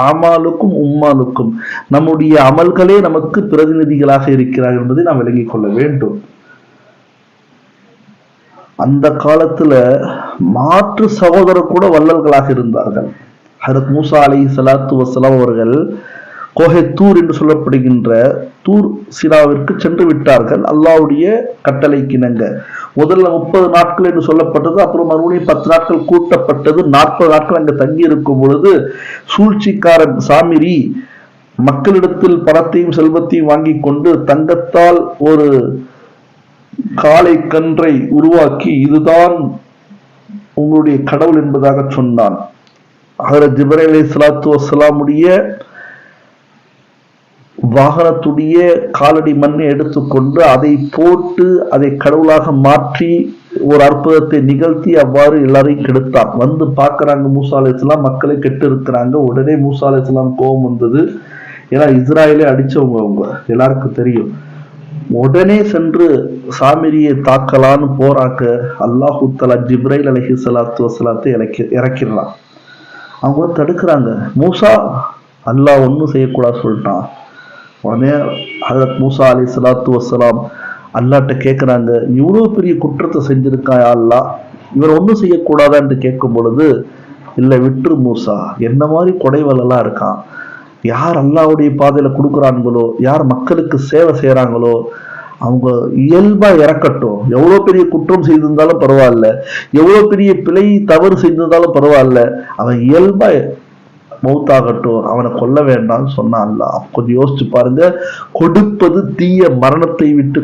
ஆமாலுக்கும் உம்மாலுக்கும் நம்முடைய அமல்களே நமக்கு பிரதிநிதிகளாக இருக்கிறார் என்பதை நாம் விளங்கிக் கொள்ள வேண்டும். அந்த காலத்துல மாற்று சகோதரர் கூட வள்ளல்களாக இருந்தார்கள். ஹதரத் மூசா அலைஹிஸ்ஸலாத்து வஸ்ஸலாம் அவர்கள் கோஹே தூர் என்று சொல்லப்படுகின்ற தூர் சினாவிற்கு சென்று விட்டார்கள். அல்லாஹ்வுடைய கட்டளைக்கு இணங்க முதல்ல 30 நாட்கள் என்று சொல்லப்பட்டது. அப்புறம் மறுபடியும் 10 நாட்கள் கூட்டப்பட்டது. 40 நாட்கள் அங்க தங்கி இருக்கும் பொழுது சூழ்ச்சிக்காரன் சாமிரி மக்களிடத்தில் பணத்தையும் செல்வத்தையும் வாங்கி கொண்டு தங்கத்தால் ஒரு காளை கன்றை உருவாக்கி இதுதான் உங்களுடைய கடவுள் என்பதாக சொன்னான். ஹஜ்ரத் ஜிப்ரீல் அலைஹிஸ்ஸலாத்து வஸ்ஸலாமுடைய வாகனத்துடைய காலடி மண்ணை எடுத்துக்கொண்டு அதை போட்டு அதை கடவுளாக மாற்றி ஒரு அற்புதத்தை நிகழ்த்தி அவ்வாறு எல்லாரையும் கெடுத்தான். வந்து பார்க்கறாங்க மூசா அலைஹிஸ்ஸலாம், மக்களை கெட்டு இருக்கிறாங்க. உடனே மூசா அலைஹிஸ்ஸலாம் கோபம் வந்தது. ஏன்னா இஸ்ராயலை அடிச்சவங்க அவங்க எல்லாருக்கும் தெரியும். உடனே சென்று சாமிரியை தாக்கலான்னு போறாக்க அல்லாஹு தஆலா ஜிப்ரீல் அலைஹிஸ்ஸலாத்து வஸ்ஸலாத்தை இறக்கிடலாம். அவங்க தடுக்கிறாங்க. மூசா அல்லாஹ் ஒன்றும் செய்யக்கூடாது சொல்லிட்டான். உடனே ஹஜ்ரத் மூசா அலைஹிஸ்ஸலாத்து வஸ்ஸலாம் அல்லாஹ்ட்ட கேட்குறாங்க, இவ்வளோ பெரிய குற்றத்தை செஞ்சிருக்கான் அல்லாஹ், இவர் ஒன்றும் செய்யக்கூடாதான்னு கேட்கும் பொழுது, இல்லை விட்டுரு மூசா, என்ன மாதிரி கொடைவலெல்லாம் இருக்கான். யார் அல்லாஹ்வுடைய பாதையில கொடுக்குறாங்களோ, யார் மக்களுக்கு சேவை செய்யறாங்களோ அவங்க இயல்பா இறக்கட்டும். எவ்வளவு பெரிய குற்றம் செய்திருந்தாலும் பரவாயில்ல, எவ்வளவு பெரிய பிழை தவறு செய்திருந்தாலும் பரவாயில்ல, அவன் இயல்பா மௌத்தாகட்டும், அவனை கொல்ல வேண்டாம்னு சொன்னான் அல்லாஹ். கொஞ்சம் யோசிச்சு பாருங்க, கொடுப்பது தீய மரணத்தை விட்டு